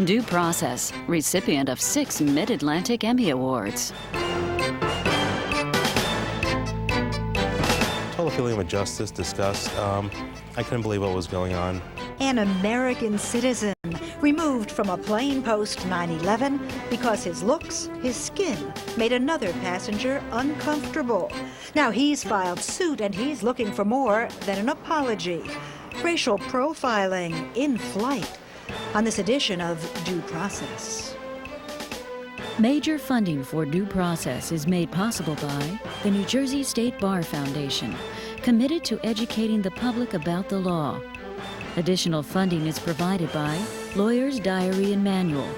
Due Process, recipient of 6 Mid-Atlantic Emmy Awards. Total feeling of injustice, disgust. I couldn't believe what was going on. An American citizen removed from a plane post 9/11 because his looks, his skin, made another passenger uncomfortable. Now he's filed suit and he's looking for more than an apology. Racial profiling in flight on this edition of Due Process. Major funding for Due Process is made possible by the New Jersey State Bar Foundation, committed to educating the public about the law. Additional funding is provided by Lawyer's Diary and Manual.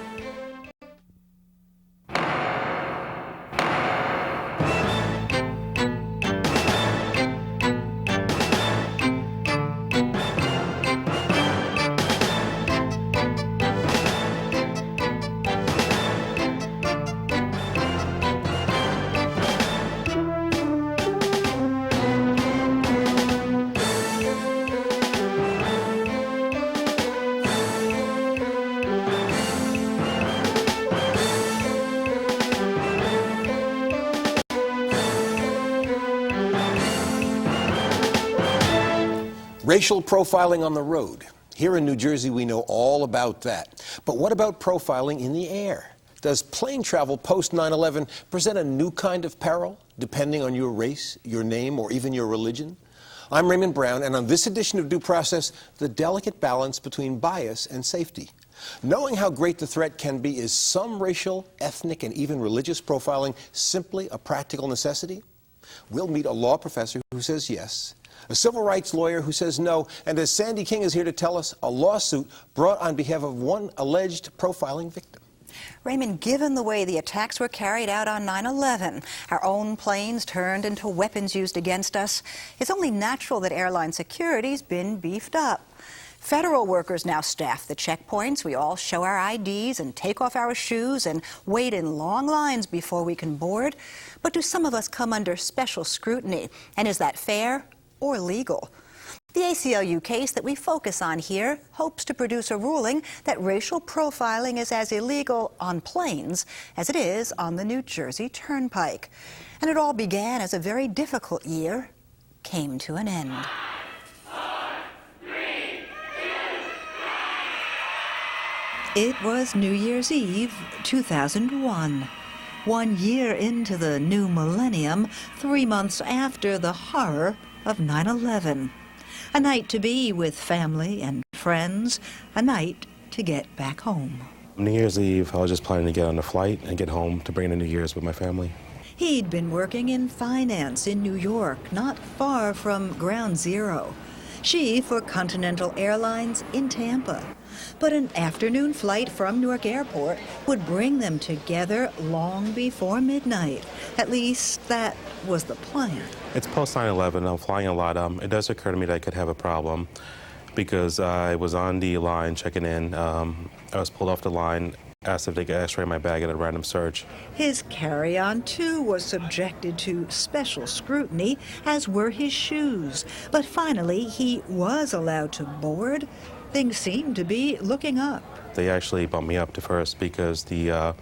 Racial profiling on the road. Here in New Jersey, we know all about that. But what about profiling in the air? Does plane travel post 9/11 present a new kind of peril, depending on your race, your name, or even your religion? I'm Raymond Brown, and on this edition of Due Process, the delicate balance between bias and safety. Knowing how great the threat can be, is some racial, ethnic, and even religious profiling simply a practical necessity? We'll meet a law professor who says yes, a civil rights lawyer who says no, and as Sandy King is here to tell us, a lawsuit brought on behalf of one alleged profiling victim. Raymond, given the way the attacks were carried out on 9/11, our own planes turned into weapons used against us, it's only natural that airline security's been beefed up. Federal workers now staff the checkpoints. We all show our IDs and take off our shoes and wait in long lines before we can board. But do some of us come under special scrutiny? And is that fair or legal? The ACLU case that we focus on here hopes to produce a ruling that racial profiling is as illegal on planes as it is on the New Jersey Turnpike. And it all began as a very difficult year came to an end. It was New Year's Eve, 2001. 1 year into the new millennium, 3 months after the horror of 9/11. A night to be with family and friends, a night to get back home. New Year's Eve, I was just planning to get on a flight and get home to bring in New Year's with my family. He'd been working in finance in New York, not far from Ground Zero. She for Continental Airlines in Tampa. But an afternoon flight from Newark Airport would bring them together long before midnight. At least that was the plan. It's post 9/11. I'm flying a lot. It does occur to me that I could have a problem because I was on the line checking in. I was pulled off the line, asked if they could x-ray my bag at a random search. His carry-on, too, was subjected to special scrutiny, as were his shoes. But finally, he was allowed to board. Things seemed to be looking up. They actually bumped me up to first because the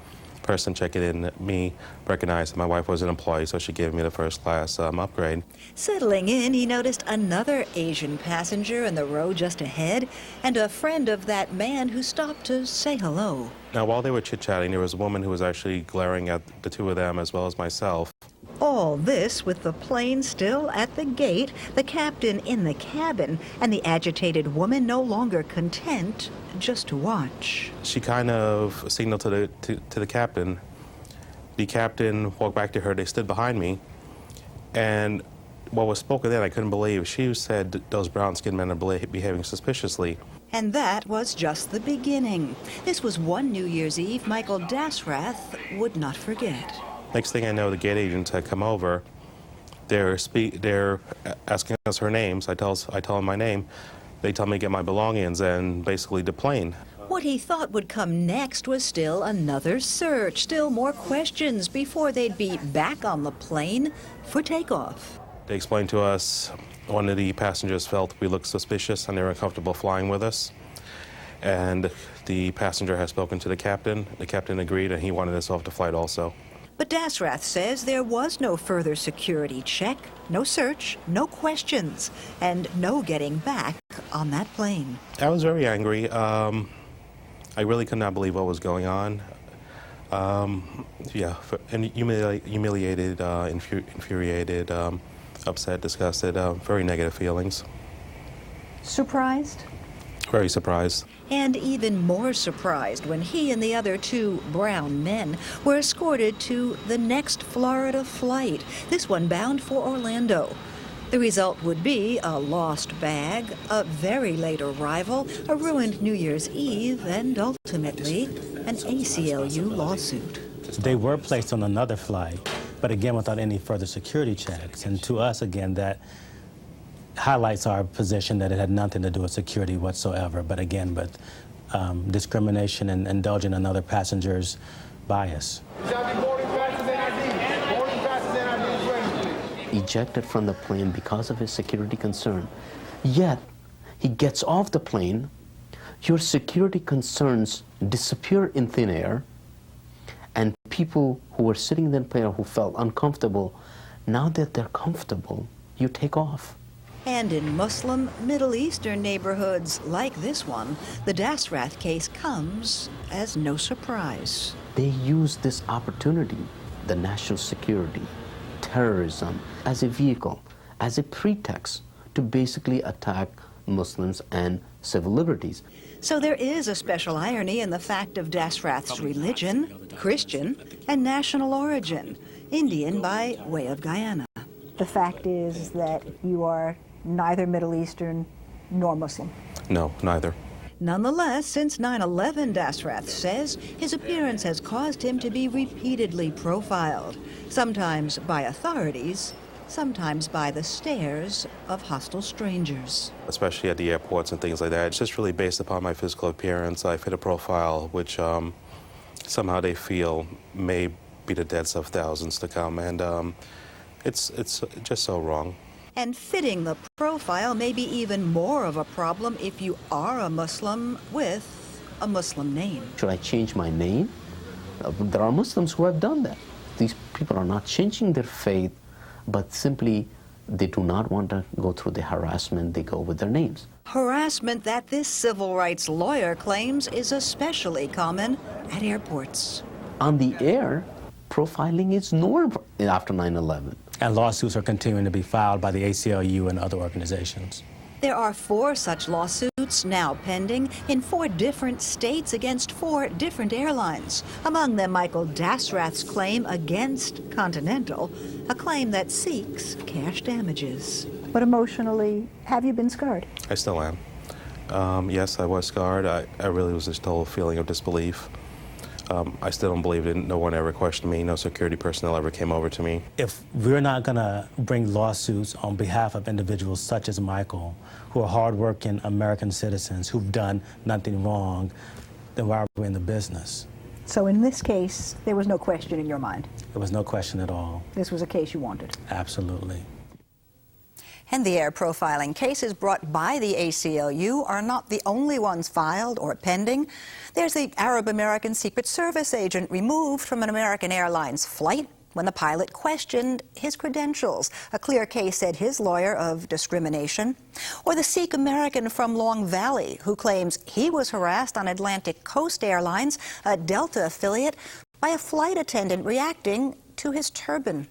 person checking in me recognized that my wife was an employee, so she gave me the first class upgrade. Settling in, he noticed another Asian passenger in the row just ahead and a friend of that man who stopped to say hello. Now, while they were chit-chatting, there was a woman who was actually glaring at the two of them as well as myself. All this with the plane still at the gate, the captain in the cabin, and the agitated woman no longer content just to watch. She kind of signaled to the captain. The captain walked back to her. They stood behind me. And what was spoken then, I couldn't believe. She said, "Those brown-skinned men are behaving suspiciously." And that was just the beginning. This was one New Year's Eve Michael Dasrath would not forget. Next thing I know, the gate agents had come over. They're asking us her names. I tell them my name. They tell me to get my belongings and basically deplane. What he thought would come next was still another search, still more questions before they'd be back on the plane for takeoff. They explained to us one of the passengers felt we looked suspicious and they were uncomfortable flying with us. and the passenger has spoken to the captain. The captain agreed, and he wanted us off the flight also. But Dasrath says there was no further security check, no search, no questions, and no getting back on that plane. I was very angry. I really could not believe what was going on. And humiliated, infuriated, upset, disgusted, very negative feelings. Surprised? Very surprised. And even more surprised when he and the other two brown men were escorted to the next Florida flight, this one bound for Orlando. The result would be a lost bag, a very late arrival, a ruined New Year's Eve, and ultimately an ACLU lawsuit. They were placed on another flight, but again without any further security checks. And to us, again, that highlights our position that it had nothing to do with security whatsoever, but again, with discrimination and indulging another passenger's bias. Ejected from the plane because of his security concern. Yet, he gets off the plane, your security concerns disappear in thin air, and people who were sitting in the plane who felt uncomfortable, now that they're comfortable, you take off. And in Muslim Middle Eastern neighborhoods like this one, the Dasrath case comes as no surprise. They use this opportunity, the national security, terrorism, as a vehicle, as a pretext to basically attack Muslims and civil liberties. So there is a special irony in the fact of Dasrath's religion, Christian, and national origin, Indian by way of Guyana. The fact is that you are neither Middle Eastern nor Muslim. No, neither. Nonetheless, since 9/11, Dasrath says, his appearance has caused him to be repeatedly profiled, sometimes by authorities, sometimes by the stares of hostile strangers. Especially at the airports and things like that. It's just really based upon my physical appearance. I fit a profile which somehow they feel may be the deaths of thousands to come, and it's just so wrong. And fitting the profile may be even more of a problem if you are a Muslim with a Muslim name. Should I change my name? There are Muslims who have done that. These people are not changing their faith, but simply they do not want to go through the harassment. They go with their names. Harassment that this civil rights lawyer claims is especially common at airports. On the air, profiling is normal after 9/11. And lawsuits are continuing to be filed by the ACLU and other organizations. There are 4 such lawsuits now pending in 4 different states against 4 different airlines. Among them, Michael Dasrath's claim against Continental, a claim that seeks cash damages. But emotionally, have you been scarred? I still am. Yes, I was scarred. I really was just a whole feeling of disbelief. I still don't believe it. No one ever questioned me. No security personnel ever came over to me. If we're not going to bring lawsuits on behalf of individuals such as Michael, who are hardworking American citizens who've done nothing wrong, then why are we in the business? So in this case, there was no question in your mind. There was no question at all. This was a case you wanted. Absolutely. And the air profiling cases brought by the ACLU are not the only ones filed or pending. There's the Arab American Secret Service agent removed from an American Airlines flight when the pilot questioned his credentials. A clear case, said his lawyer, of discrimination. Or the Sikh American from Long Valley who claims he was harassed on Atlantic Coast Airlines, a Delta affiliate, by a flight attendant reacting to his turban.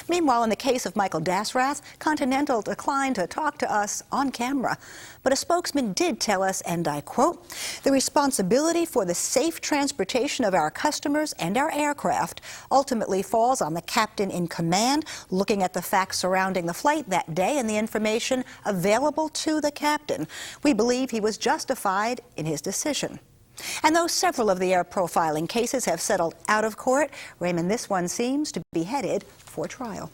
Meanwhile, in the case of Michael Dasrath, Continental declined to talk to us on camera. But a spokesman did tell us, and I quote, "The responsibility for the safe transportation of our customers and our aircraft ultimately falls on the captain in command, looking at the facts surrounding the flight that day and the information available to the captain. We believe he was justified in his decision." And though several of the air profiling cases have settled out of court, Raymond, this one seems to be headed for trial.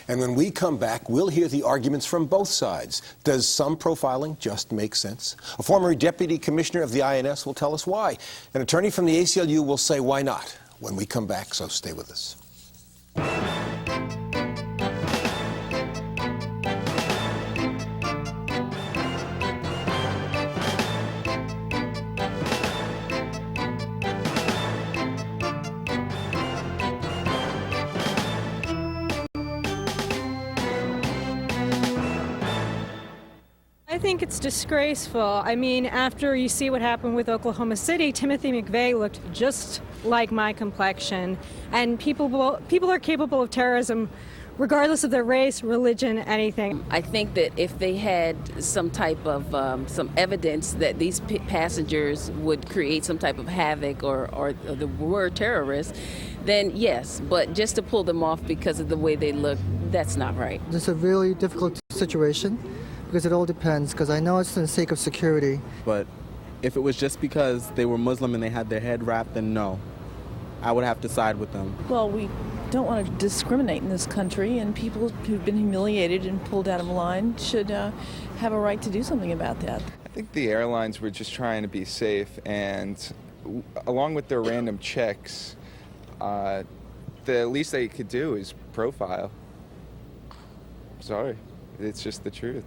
And when we come back, we'll hear the arguments from both sides. Does some profiling just make sense? A former deputy commissioner of the INS will tell us why. An attorney from the ACLU will say why not when we come back, so stay with us. think it's disgraceful. I mean, after you see what happened with Oklahoma City, Timothy McVeigh looked just like my complexion. And people are capable of terrorism regardless of their race, religion, anything. I think that if they had some type of some evidence that these passengers would create some type of havoc or the word terrorist, then yes. But just to pull them off because of the way they look, that's not right. It's a really difficult situation because it all depends, because I know it's for the sake of security. But if it was just because they were Muslim and they had their head wrapped, then no. I would have to side with them. Well, we don't want to discriminate in this country, and people who've been humiliated and pulled out of line should have a right to do something about that. I think the airlines were just trying to be safe, and along with their random checks, the least they could do is profile. Sorry, it's just the truth.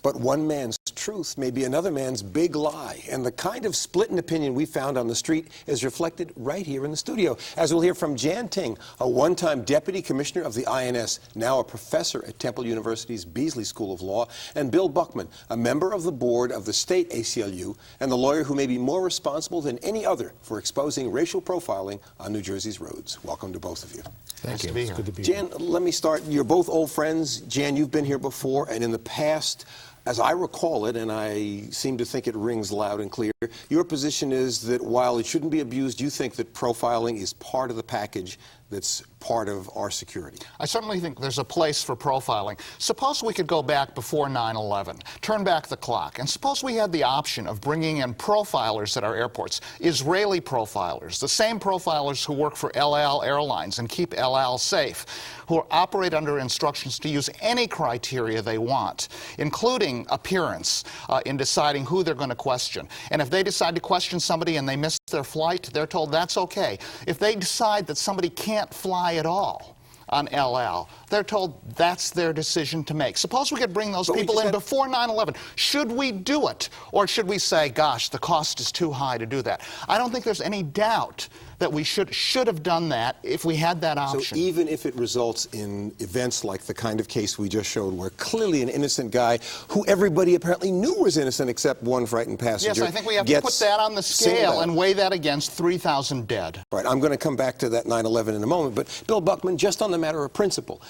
But one man's truth may be another man's big lie. And the kind of split in opinion we found on the street is reflected right here in the studio. As we'll hear from Jan Ting, a one-time deputy commissioner of the INS, now a professor at Temple University's Beasley School of Law, and Bill Buckman, a member of the board of the state ACLU, and the lawyer who may be more responsible than any other for exposing racial profiling on New Jersey's roads. Welcome to both of you. Thank you. It's good to be here. Jan, let me start. You're both old friends. Jan, you've been here before, and in the past, as I recall it, and I seem to think it rings loud and clear, your position is that while it shouldn't be abused, you think that profiling is part of the package that's part of our security. I certainly think there's a place for profiling. Suppose we could go back before 9/11, turn back the clock, and suppose we had the option of bringing in profilers at our airports, Israeli profilers, the same profilers who work for El Al Airlines and keep El Al safe, who operate under instructions to use any criteria they want, including appearance, in deciding who they're going to question. And if they decide to question somebody and they miss their flight, they're told that's okay. If they decide that somebody can't fly at all on El Al, they're told that's their decision to make. Suppose we could bring those people in before 9/11. Should we do it? Or should we say, gosh, the cost is too high to do that? I don't think there's any doubt that we should have done that if we had that option. So even if it results in events like the kind of case we just showed, where clearly an innocent guy who everybody apparently knew was innocent except one frightened passenger, yes, I think we have to put that on the scale and weigh that against 3,000 dead. Right, I'm going to come back to that 9/11 in a moment, but Bill Buckman, just on the matter of principle,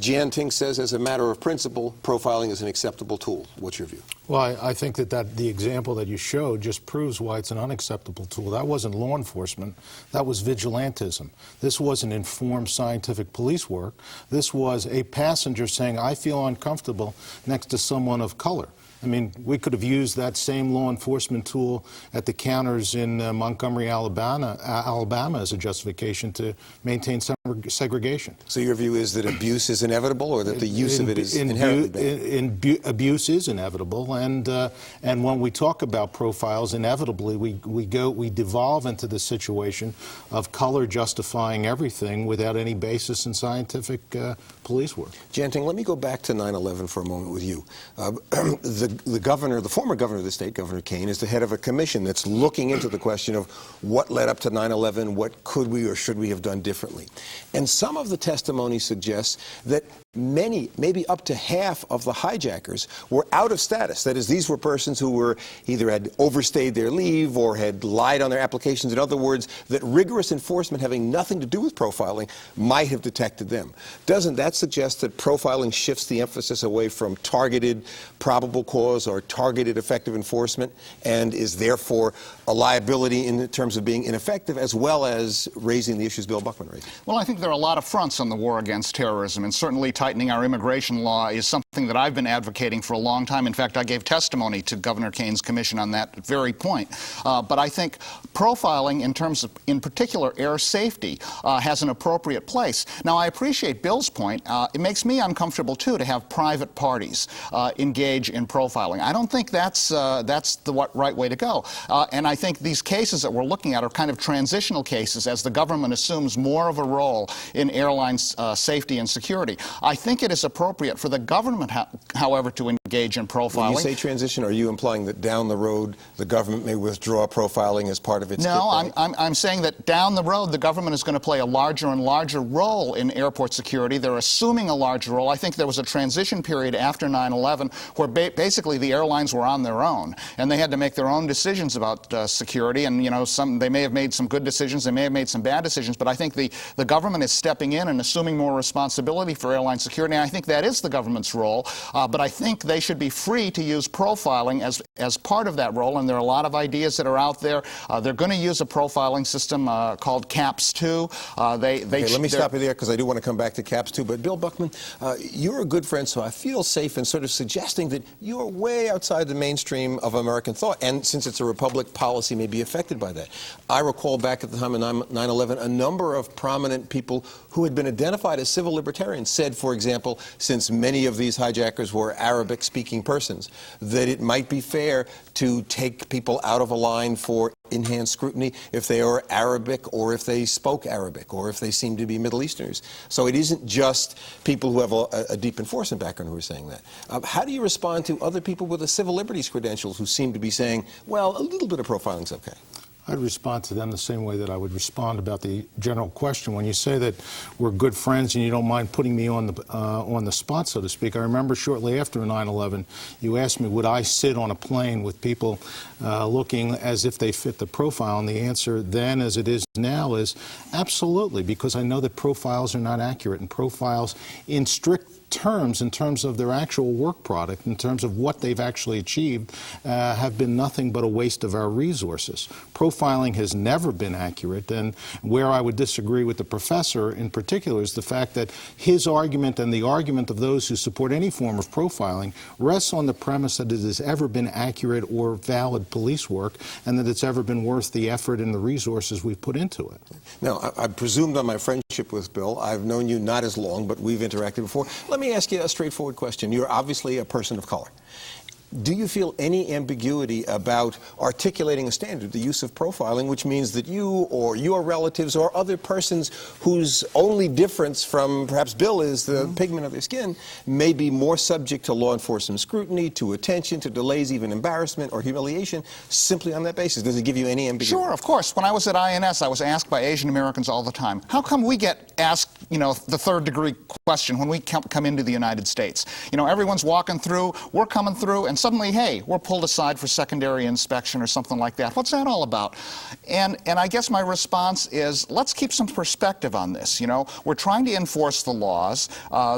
Jan Ting says as a matter of principle, profiling is an acceptable tool. What's your view? Well, I think that the example that you showed just proves why it's an unacceptable tool. That wasn't law enforcement. That was vigilantism. This wasn't informed scientific police work. This was a passenger saying, I feel uncomfortable next to someone of color. I mean, we could have used that same law enforcement tool at the counters in Montgomery, Alabama as a justification to maintain segregation. So your view is that abuse is inevitable, or that the use of it is inherently bad? Abuse is inevitable, and when we talk about profiles, inevitably we devolve into the situation of color justifying everything without any basis in scientific police work. Jan Ting, let me go back to 9/11 for a moment with you. The governor, the former governor of the state, Governor Kane, is the head of a commission that's looking into the question of what led up to 9/11, what could we or should we have done differently. And some of the testimony suggests that many, maybe up to half of the hijackers were out of status. That is, these were persons who were either had overstayed their leave or had lied on their applications. In other words, that rigorous enforcement having nothing to do with profiling might have detected them. Doesn't that suggest that profiling shifts the emphasis away from targeted probable cause or targeted effective enforcement, and is therefore a liability in terms of being ineffective, as well as raising the issues Bill Buckman raised? Well, I think there are a lot of fronts on the war against terrorism, and certainly tightening our immigration law is something that I've been advocating for a long time. In fact, I gave testimony to Governor Kane's commission on that very point. But I think profiling in terms of, in particular, air safety has an appropriate place. Now, I appreciate Bill's point. It makes me uncomfortable, too, to have private parties engage in profiling. I don't think that's the right way to go. And I think these cases that we're looking at are kind of transitional cases as the government assumes more of a role in airline safety and security. I think it is appropriate for the government, however, to engage in profiling. When you say transition, are you implying that down the road the government may withdraw profiling as part of its No, I'm saying that down the road the government is going to play a larger and larger role in airport security. They're assuming a larger role. I think there was a transition period after 9/11 where basically the airlines were on their own and they had to make their own decisions about security. And you know, they may have made some good decisions, they may have made some bad decisions, but I think the government is stepping in and assuming more responsibility for airline security. And I think that is the government's role. But I think they should be free to use profiling as part of that role. And there are a lot of ideas that are out there. They're going to use a profiling system called CAPS-2. Let me stop you there because I do want to come back to CAPS-2. But Bill Buckman, you're a good friend, so I feel safe in sort of suggesting that you're way outside the mainstream of American thought. And since it's a republic, policy may be affected by that. I recall back at the time of 9/11, a number of prominent people who had been identified as civil libertarians said, for example, since many of these hijackers were Arabic-speaking persons, that it might be fair to take people out of a line for enhanced scrutiny if they are Arabic or if they spoke Arabic or if they seem to be Middle Easterners. So it isn't just people who have a deep enforcement background who are saying that. How do you respond to other people with the civil liberties credentials who seem to be saying, well, a little bit of profiling is okay? I'd respond to them the same way that I would respond about the general question. When you say that we're good friends and you don't mind putting me on the spot, so to speak, I remember shortly after 9/11, you asked me, would I sit on a plane with people looking as if they fit the profile? And the answer then, as it is now, is absolutely, because I know that profiles are not accurate, and profiles in strict terms, in terms of their actual work product, in terms of what they've actually achieved, have been nothing but a waste of our resources. Profiling has never been accurate, and where I would disagree with the professor in particular is the fact that his argument and the argument of those who support any form of profiling rests on the premise that it has ever been accurate or valid police work, and that it's ever been worth the effort and the resources we've put into it. Now, I presumed on my friendship with Bill. I've known you not as long, but we've interacted before. Let me ask you a straightforward question. You're obviously a person of color. Do you feel any ambiguity about articulating a standard, the use of profiling, which means that you or your relatives or other persons whose only difference from perhaps Bill is the pigment of their skin may be more subject to law enforcement scrutiny, to attention, to delays, even embarrassment or humiliation, simply on that basis? Does it give you any ambiguity? Sure, of course. When I was at INS, I was asked by Asian Americans all the time, how come we get asked, you know, the third-degree question when we come into the United States? You know, everyone's walking through, we're coming through, and suddenly, hey, we're pulled aside for secondary inspection or something like that. What's that all about? And I guess my response is, let's keep some perspective on this. You know, we're trying to enforce the laws.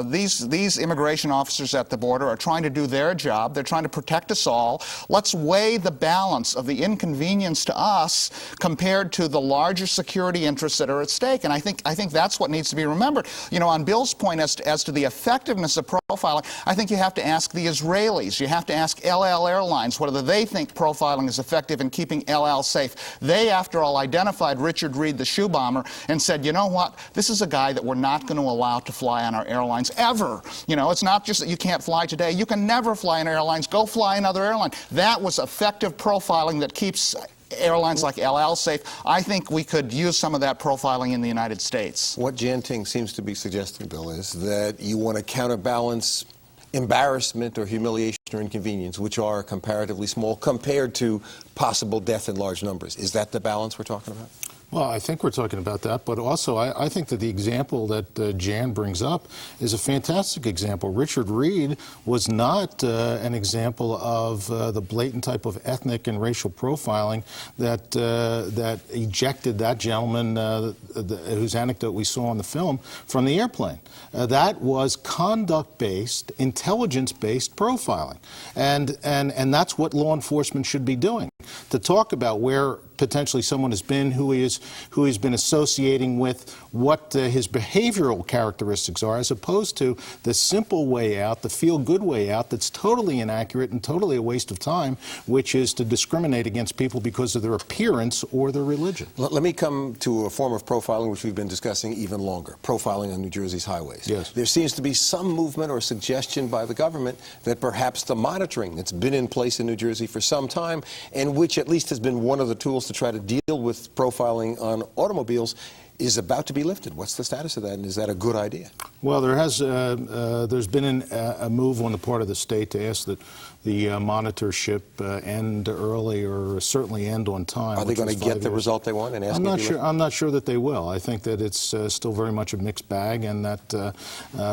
These immigration officers at the border are trying to do their job. They're trying to protect us all. Let's weigh the balance of the inconvenience to us compared to the larger security interests that are at stake. And I think that's what needs to be remembered. You know, on Bill's point as to the effectiveness of profiling, I think you have to ask the Israelis. You have to ask El Al Airlines whether they think profiling is effective in keeping El Al safe. They, after all, identified Richard Reed, the shoe bomber, and said, you know what, this is a guy that we're not going to allow to fly on our airlines ever. You know, it's not just that you can't fly today. You can never fly on airlines. Go fly another airline. That was effective profiling that keeps airlines like El Al safe. I think we could use some of that profiling in the United States. What Jan Ting seems to be suggesting, Bill, is that you want to counterbalance embarrassment or humiliation or inconvenience, which are comparatively small compared to possible death in large numbers. Is that the balance we're talking about? Well, I think we're talking about that, but also I think that the example that Jan brings up is a fantastic example. Richard Reed was not an example of the blatant type of ethnic and racial profiling that ejected that gentleman whose anecdote we saw on the film from the airplane. That was conduct-based, intelligence-based profiling, and that's what law enforcement should be doing. To talk about where potentially someone has been, who he's been associating with, what his behavioral characteristics are, as opposed to the simple way out, the feel-good way out that's totally inaccurate and totally a waste of time, which is to discriminate against people because of their appearance or their religion. Let me come to a form of profiling which we've been discussing even longer, profiling on New Jersey's highways. Yes. There seems to be some movement or suggestion by the government that perhaps the monitoring that's been in place in New Jersey for some time, and which at least has been one of the tools to try to deal with profiling on automobiles, is about to be lifted. What's the status of that, and is that a good idea? Well, there's been a move on the part of the state to ask that the monitorship end early or certainly end on time. Are they going to get the result they want and ask? I'm not sure that they will. I think that it's still very much a mixed bag, and that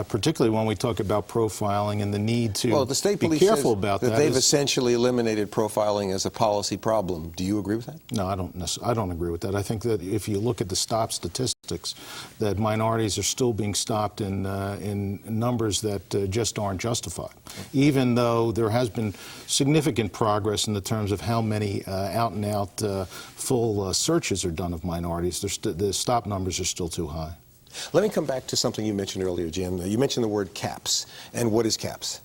particularly when we talk about profiling and the need to the state be police careful says about that. They've essentially eliminated profiling as a policy problem. Do you agree with that? No, I don't agree with that. I think that if you look at the stop statistics, that minorities are still being stopped in numbers that just aren't justified, even though there has been significant progress in the terms of how many out-and-out full searches are done of minorities. The stop numbers are still too high. Let me come back to something you mentioned earlier, Jim. You mentioned the word CAPS. And what is CAPS?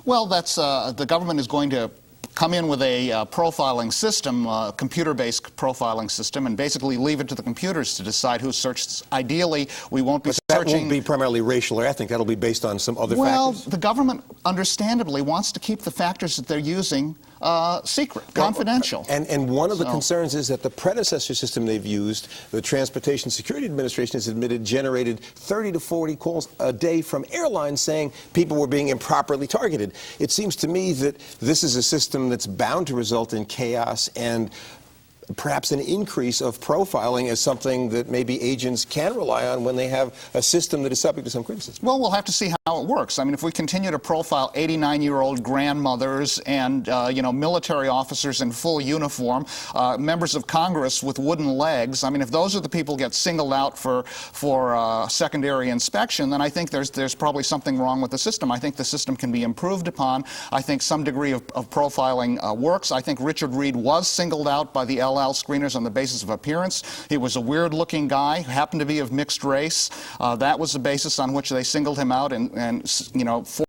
Well, that's the government is going to come in with a profiling system, computer-based profiling system, and basically leave it to the computers to decide who searches. Ideally, we won't be searching. That won't be primarily racial or ethnic. That'll be based on some other factors. Well, the government, understandably, wants to keep the factors that they're using secret, confidential. And one of the concerns is that the predecessor system they've used, the Transportation Security Administration has admitted, generated 30 to 40 calls a day from airlines saying people were being improperly targeted. It seems to me that this is a system that's bound to result in chaos and perhaps an increase of profiling as something that maybe agents can rely on when they have a system that is subject to some criticism. Well, we'll have to see how it works. I mean, if we continue to profile 89-year-old grandmothers and, military officers in full uniform, members of Congress with wooden legs, I mean, if those are the people get singled out for secondary inspection, then I think there's probably something wrong with the system. I think the system can be improved upon. I think some degree of profiling works. I think Richard Reed was singled out by the LL screeners on the basis of appearance. He was a weird-looking guy, happened to be of mixed race. That was the basis on which they singled him out and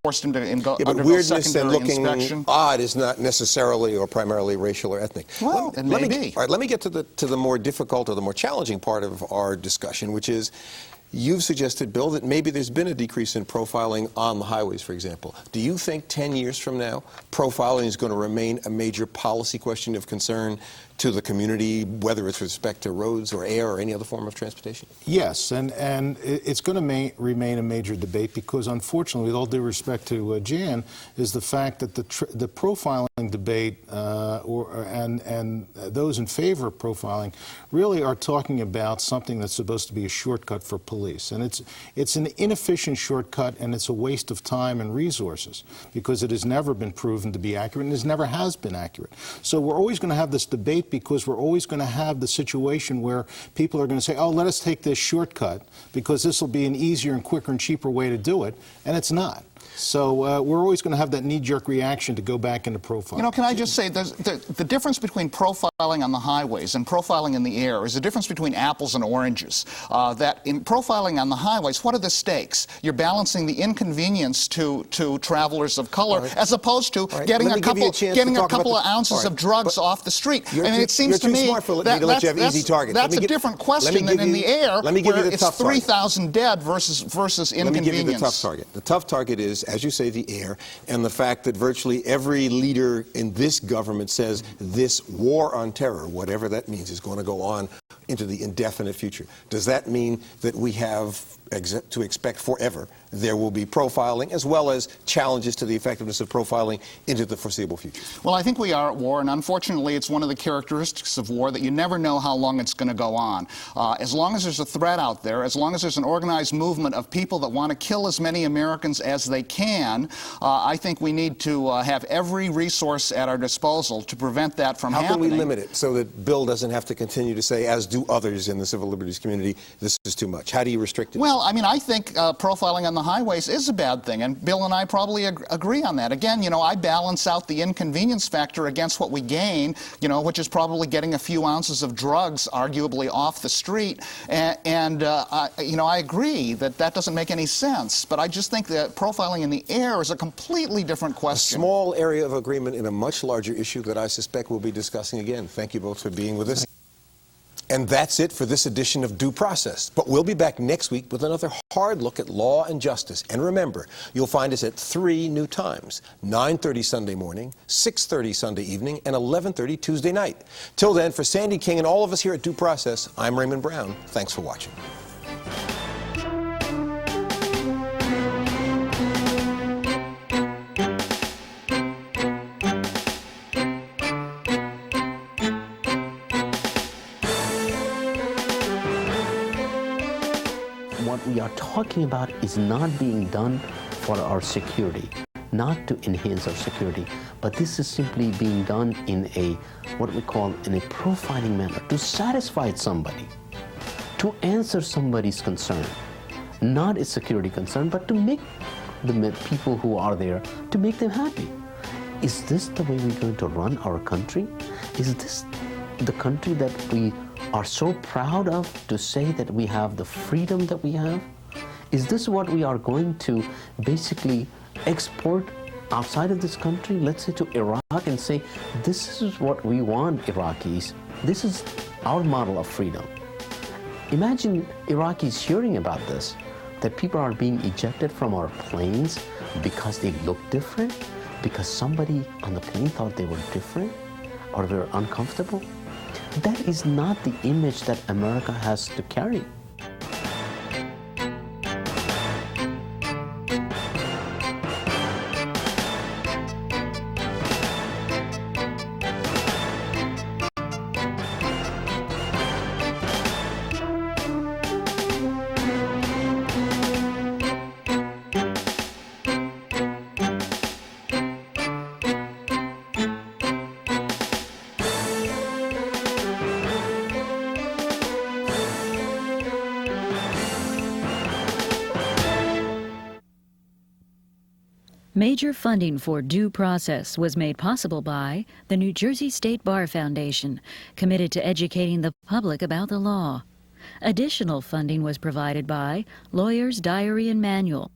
forced him to undergo secondary inspection. Odd is not necessarily or primarily racial or ethnic. Well, it may be. All right, let me get to the more difficult or the more challenging part of our discussion, which is you've suggested, Bill, that maybe there's been a decrease in profiling on the highways, for example. Do you think 10 years from now, profiling is going to remain a major policy question of concern to the community, whether it's with respect to roads or air or any other form of transportation? Yes, and it's going to remain a major debate because, unfortunately, with all due respect to Jan, is the fact that the profiling debate and those in favor of profiling really are talking about something that's supposed to be a shortcut for police. And it's an inefficient shortcut, and it's a waste of time and resources because it has never been proven to be accurate and it never has been accurate. So we're always going to have this debate because we're always going to have the situation where people are going to say, oh, let us take this shortcut because this will be an easier and quicker and cheaper way to do it, and it's not. So we're always going to have that knee-jerk reaction to go back into profiling. Can I just say, the difference between profiling on the highways and profiling in the air is the difference between apples and oranges. That in profiling on the highways, what are the stakes? You're balancing the inconvenience to travelers of color as opposed to getting a couple of ounces of drugs off the street. I mean, it seems to me that's a different question than in the air, where it's 3,000 dead versus inconvenience. Let me give you the tough target. The tough target is, as you say, the air, and the fact that virtually every leader in this government says this war on terror, whatever that means, is going to go on into the indefinite future. Does that mean that we have to expect forever there will be profiling as well as challenges to the effectiveness of profiling into the foreseeable future? Well, I think we are at war, and unfortunately it's one of the characteristics of war that you never know how long it's going to go on. As long as there's a threat out there, as long as there's an organized movement of people that want to kill as many Americans as they can, I think we need to have every resource at our disposal to prevent that from happening. How can we limit it so that Bill doesn't have to continue to say, as do others in the civil liberties community, this is too much? How do you restrict it? Well, I mean, I think profiling on the highways is a bad thing, and Bill and I probably agree on that. Again, I balance out the inconvenience factor against what we gain, which is probably getting a few ounces of drugs, arguably, off the street. And I agree that doesn't make any sense, but I just think that profiling in the air is a completely different question. A small area of agreement in a much larger issue that I suspect we'll be discussing again. Thank you both for being with us. And that's it for this edition of Due Process. But we'll be back next week with another hard look at law and justice. And remember, you'll find us at 3 new times: 9:30 Sunday morning, 6:30 Sunday evening, and 11:30 Tuesday night. Till then, for Sandy King and all of us here at Due Process, I'm Raymond Brown. Thanks for watching. What we are talking about is not being done for our security, not to enhance our security, but this is simply being done in a, what we call, in a profiling manner, to satisfy somebody, to answer somebody's concern, not a security concern, but to make the people who are there, to make them happy. Is this the way we're going to run our country? Is this the country that we are so proud of, to say that we have the freedom that we have? Is this what we are going to basically export outside of this country, let's say to Iraq, and say, this is what we want, Iraqis. This is our model of freedom. Imagine Iraqis hearing about this, that people are being ejected from our planes because they look different, because somebody on the plane thought they were different or were uncomfortable. That is not the image that America has to carry. Major funding for Due Process was made possible by the New Jersey State Bar Foundation, committed to educating the public about the law. Additional funding was provided by Lawyer's Diary and Manual,